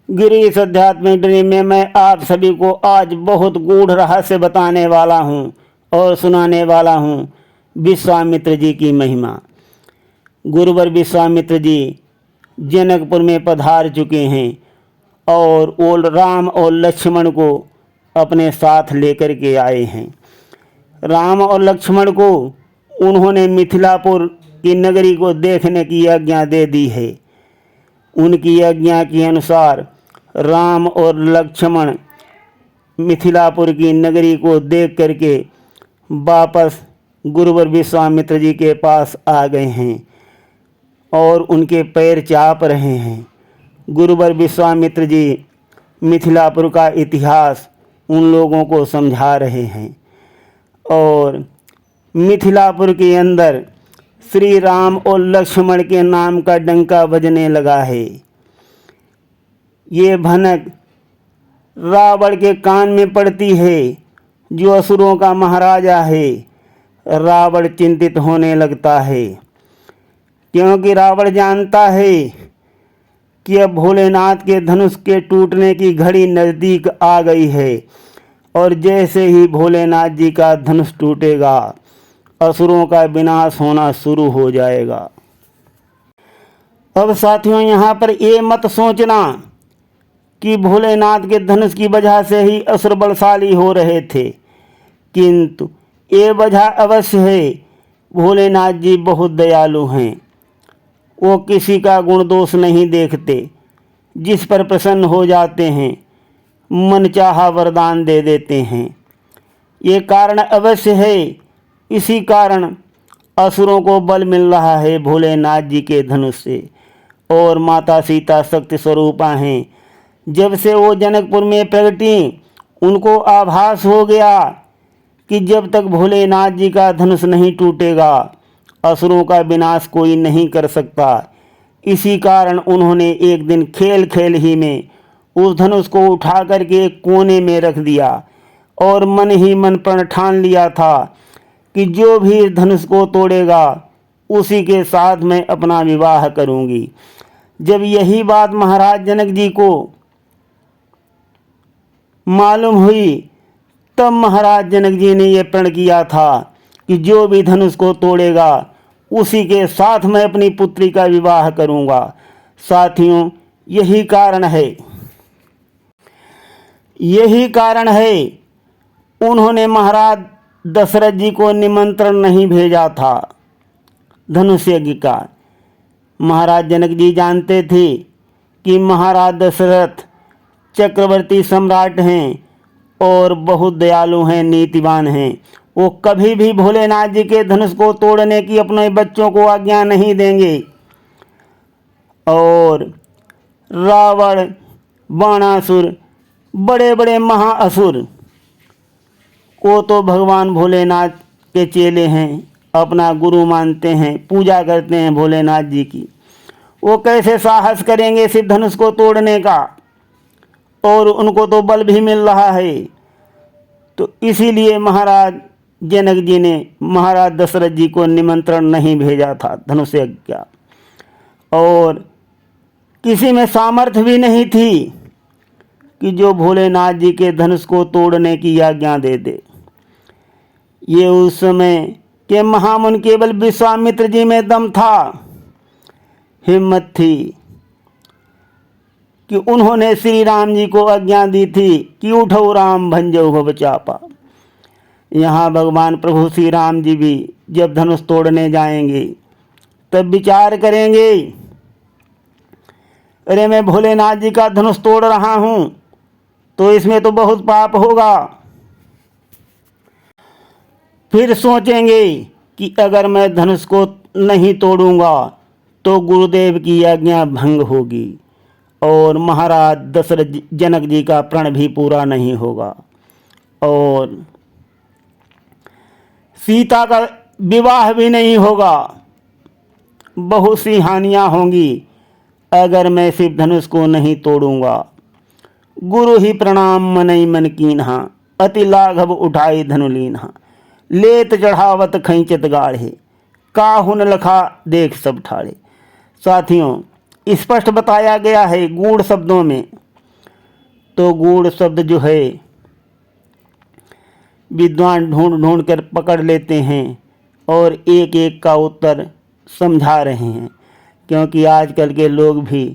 गिरीश अध्यात्मिक ड्रीम में मैं आप सभी को आज बहुत गूढ़ रहस्य बताने वाला हूँ और सुनाने वाला हूँ विश्वामित्र जी की महिमा। गुरुवर विश्वामित्र जी जनकपुर में पधार चुके हैं और वो राम और लक्ष्मण को अपने साथ लेकर के आए हैं। राम और लक्ष्मण को उन्होंने मिथिलापुर की नगरी को देखने की आज्ञा दे दी है। उनकी आज्ञा के अनुसार राम और लक्ष्मण मिथिलापुर की नगरी को देख करके वापस गुरुवर विश्वामित्र जी के पास आ गए हैं और उनके पैर चाप रहे हैं। गुरुवर विश्वामित्र जी मिथिलापुर का इतिहास उन लोगों को समझा रहे हैं और मिथिलापुर के अंदर श्री राम और लक्ष्मण के नाम का डंका बजने लगा है। ये भनक रावण के कान में पड़ती है, जो असुरों का महाराजा है। रावण चिंतित होने लगता है, क्योंकि रावण जानता है कि अब भोलेनाथ के धनुष के टूटने की घड़ी नज़दीक आ गई है और जैसे ही भोलेनाथ जी का धनुष टूटेगा असुरों का विनाश होना शुरू हो जाएगा। अब साथियों, यहाँ पर ये मत सोचना कि भोलेनाथ के धनुष की वजह से ही असुर बलशाली हो रहे थे, किंतु ये वजह अवश्य है। भोलेनाथ जी बहुत दयालु हैं। वो किसी का गुण दोष नहीं देखते, जिस पर प्रसन्न हो जाते हैं मनचाहा वरदान दे देते हैं। ये कारण अवश्य है। इसी कारण असुरों को बल मिल रहा है भोलेनाथ जी के धनुष से। और माता सीता शक्ति स्वरूपा हैं। जब से वो जनकपुर में प्रगटी, उनको आभास हो गया कि जब तक भोलेनाथ जी का धनुष नहीं टूटेगा असुरों का विनाश कोई नहीं कर सकता। इसी कारण उन्होंने एक दिन खेल खेल ही में उस धनुष को उठा करके एक कोने में रख दिया और मन ही मन प्रण ठान लिया था कि जो भी इस धनुष को तोड़ेगा उसी के साथ मैं अपना विवाह करूंगी। जब यही बात महाराज जनक जी को मालूम हुई, तब महाराज जनक जी ने यह प्रण किया था कि जो भी धनुष को तोड़ेगा उसी के साथ मैं अपनी पुत्री का विवाह करूंगा। साथियों, यही कारण है उन्होंने महाराज दशरथ जी को निमंत्रण नहीं भेजा था धनुष यज्ञ का। महाराज जनक जी जानते थे कि महाराज दशरथ चक्रवर्ती सम्राट हैं और बहुत दयालु हैं, नीतिवान हैं। वो कभी भी भोलेनाथ जी के धनुष को तोड़ने की अपने बच्चों को आज्ञा नहीं देंगे। और रावण, बाणासुर, बड़े बड़े महाअसुर को तो भगवान भोलेनाथ के चेले हैं, अपना गुरु मानते हैं, पूजा करते हैं भोलेनाथ जी की। वो कैसे साहस करेंगे सिर्फ धनुष को तोड़ने का, और उनको तो बल भी मिल रहा है। तो इसीलिए महाराज जनक जी ने महाराज दशरथ जी को निमंत्रण नहीं भेजा था धनुष यज्ञ का। और किसी में सामर्थ्य भी नहीं थी कि जो भोलेनाथ जी के धनुष को तोड़ने की आज्ञा दे दे। ये उस समय के महामुनि केवल विश्वामित्र जी में दम था, हिम्मत थी कि उन्होंने श्री राम जी को आज्ञा दी थी कि उठो राम भंजो भव चापा। यहाँ भगवान प्रभु श्री राम जी भी जब धनुष तोड़ने जाएंगे तब विचार करेंगे, अरे मैं भोलेनाथ जी का धनुष तोड़ रहा हूँ तो इसमें तो बहुत पाप होगा। फिर सोचेंगे कि अगर मैं धनुष को नहीं तोड़ूंगा तो गुरुदेव की आज्ञा भंग होगी और महाराज दशरथ जनक जी का प्रण भी पूरा नहीं होगा और सीता का विवाह भी नहीं होगा। बहुत सी हानियां होंगी अगर मैं सिर्फ धनुष को नहीं तोड़ूंगा। गुरु ही प्रणाम मनई मन कीन्हा, अति लाघव उठाई धनुलीन्हा। लेत चढ़ावत खैंचत गाढ़े, काहुन लखा देख सब ठाड़े। साथियों, स्पष्ट बताया गया है गूढ़ शब्दों में तो गूढ़ शब्द जो है विद्वान ढूंढ ढूंढ कर पकड़ लेते हैं और एक एक का उत्तर समझा रहे हैं, क्योंकि आजकल के लोग भी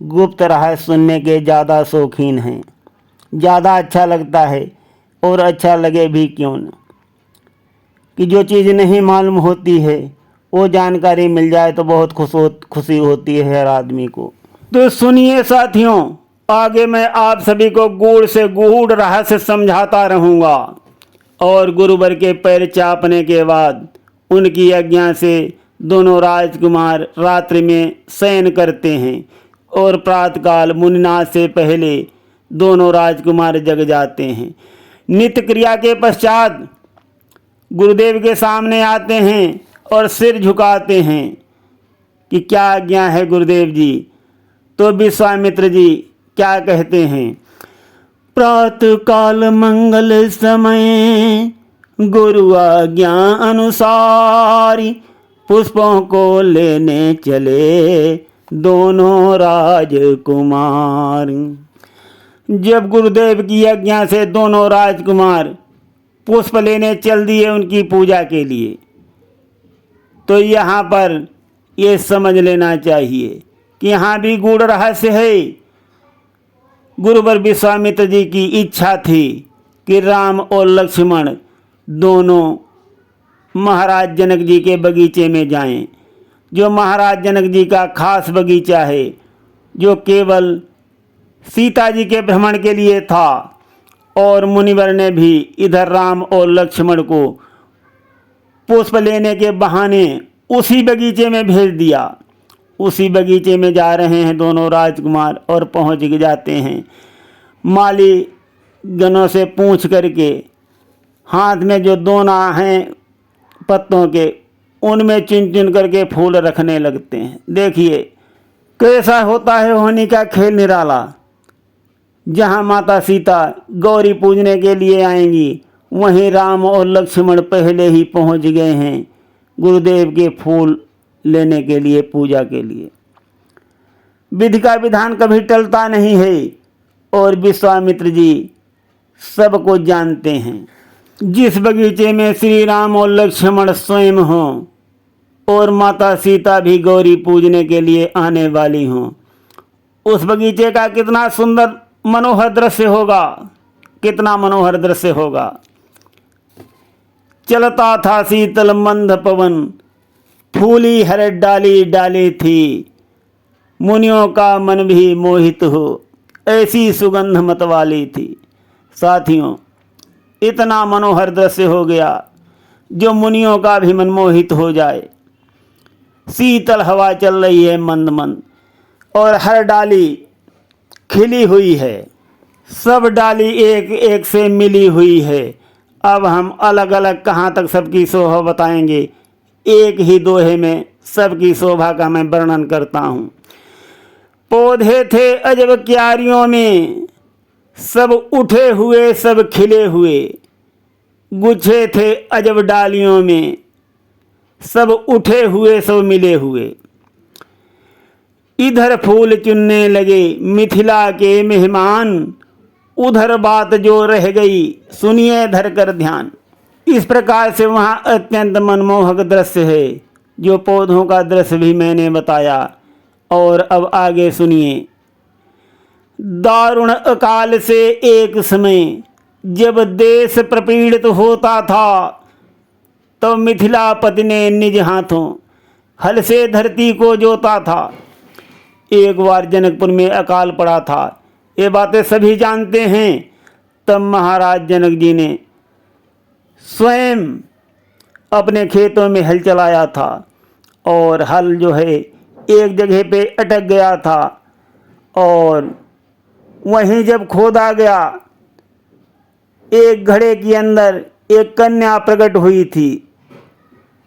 गुप्त रहस्य सुनने के ज़्यादा शौकीन हैं। ज़्यादा अच्छा लगता है, और अच्छा लगे भी क्यों न, कि जो चीज़ नहीं मालूम होती है वो जानकारी मिल जाए तो बहुत खुशी होती है हर आदमी को। तो सुनिए साथियों, आगे मैं आप सभी को गूढ़ से गूढ़ रहस्य समझाता रहूँगा। और गुरुवर के पैर चापने के बाद उनकी आज्ञा से दोनों राजकुमार रात्रि में शयन करते हैं और प्रातःकाल मुनिनाथ से पहले दोनों राजकुमार जग जाते हैं। नित्य क्रिया के पश्चात गुरुदेव के सामने आते हैं और सिर झुकाते हैं कि क्या आज्ञा है गुरुदेव जी। तो विश्वामित्र जी क्या कहते हैं? प्रातः काल मंगल समय गुरु आज्ञा अनुसारी पुष्पों को लेने चले दोनों राजकुमार। जब गुरुदेव की आज्ञा से दोनों राजकुमार पुष्प लेने चल दिए उनकी पूजा के लिए, तो यहाँ पर ये समझ लेना चाहिए कि यहाँ भी गूढ़ रहस्य है। गुरुवर विश्वामित्र जी की इच्छा थी कि राम और लक्ष्मण दोनों महाराज जनक जी के बगीचे में जाएं, जो महाराज जनक जी का खास बगीचा है, जो केवल सीता जी के भ्रमण के लिए था। और मुनिवर ने भी इधर राम और लक्ष्मण को पुष्प लेने के बहाने उसी बगीचे में भेज दिया। उसी बगीचे में जा रहे हैं दोनों राजकुमार और पहुंच जाते हैं। माली गनों से पूछ करके हाथ में जो दोना हैं पत्तों के, उनमें चुन चुन करके फूल रखने लगते हैं। देखिए कैसा होता है होनी का खेल निराला। जहाँ माता सीता गौरी पूजने के लिए आएंगी, वहीं राम और लक्ष्मण पहले ही पहुँच गए हैं गुरुदेव के फूल लेने के लिए, पूजा के लिए। विधि का विधान कभी टलता नहीं है और विश्वामित्र जी सबको जानते हैं। जिस बगीचे में श्री राम और लक्ष्मण स्वयं हों और माता सीता भी गौरी पूजने के लिए आने वाली हों, उस बगीचे का कितना सुंदर मनोहर दृश्य होगा, कितना मनोहर दृश्य होगा। चलता था शीतल मंद पवन, फूली हर डाली डाली थी, मुनियों का मन भी मोहित हो, ऐसी सुगंध मतवाली थी। साथियों, इतना मनोहर दृश्य हो गया जो मुनियों का भी मन मोहित हो जाए। शीतल हवा चल रही है मंद मंद, और हर डाली खिली हुई है, सब डाली एक एक से मिली हुई है। अब हम अलग अलग कहाँ तक सबकी शोभा बताएंगे, एक ही दोहे में सबकी शोभा का मैं वर्णन करता हूँ। पौधे थे अजब क्यारियों में, सब उठे हुए सब खिले हुए, गुच्छे थे अजब डालियों में, सब उठे हुए सब मिले हुए। इधर फूल चुनने लगे मिथिला के मेहमान, उधर बात जो रह गई सुनिए धर कर ध्यान। इस प्रकार से वहाँ अत्यंत मनमोहक दृश्य है, जो पौधों का दृश्य भी मैंने बताया। और अब आगे सुनिए। दारुण अकाल से एक समय, जब देश प्रपीड़ित होता था, तो मिथिलापति ने निज हाथों हल से धरती को जोता था। एक बार जनकपुर में अकाल पड़ा था, ये बातें सभी जानते हैं। तब महाराज जनक जी ने स्वयं अपने खेतों में हल चलाया था, और हल जो है एक जगह पे अटक गया था, और वहीं जब खोदा गया, एक घड़े के अंदर एक कन्या प्रकट हुई थी।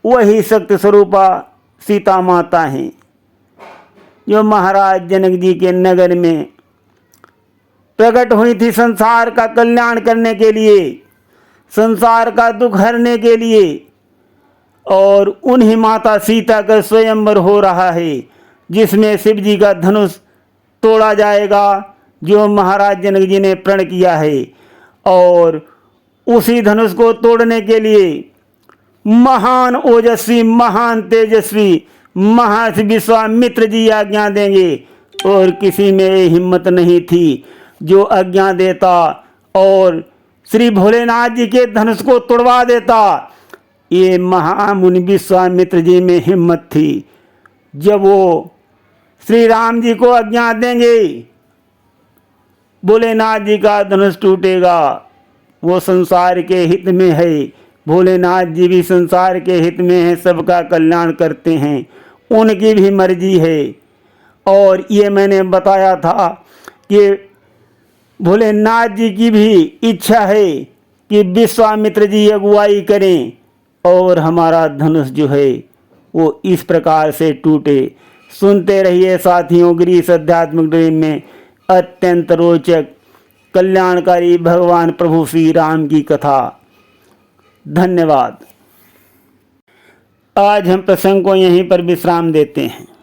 वही शक्ति स्वरूपा सीता माता हैं, जो महाराज जनक जी के नगर में प्रकट हुई थी संसार का कल्याण करने के लिए, संसार का दुख हरने के लिए। और उन्हीं माता सीता का स्वयंवर हो रहा है, जिसमें शिव जी का धनुष तोड़ा जाएगा, जो महाराज जनक जी ने प्रण किया है। और उसी धनुष को तोड़ने के लिए महान ओजस्वी, महान तेजस्वी महर्षि विश्वामित्र जी आज्ञा देंगे, और किसी में हिम्मत नहीं थी जो आज्ञा देता और श्री भोलेनाथ जी के धनुष को तोड़वा देता। ये महामुनि विश्वामित्र जी में हिम्मत थी। जब वो श्री राम जी को आज्ञा देंगे, भोलेनाथ जी का धनुष टूटेगा। वो संसार के हित में है, भोलेनाथ जी भी संसार के हित में है, सबका कल्याण करते हैं, उनकी भी मर्जी है। और ये मैंने बताया था कि भोलेनाथ जी की भी इच्छा है कि विश्वामित्र जी अगुवाई करें और हमारा धनुष जो है वो इस प्रकार से टूटे। सुनते रहिए साथियों, गिरीश आध्यात्मिक ड्रीम में अत्यंत रोचक कल्याणकारी भगवान प्रभु श्री राम की कथा। धन्यवाद। आज हम प्रसंग को यहीं पर विश्राम देते हैं।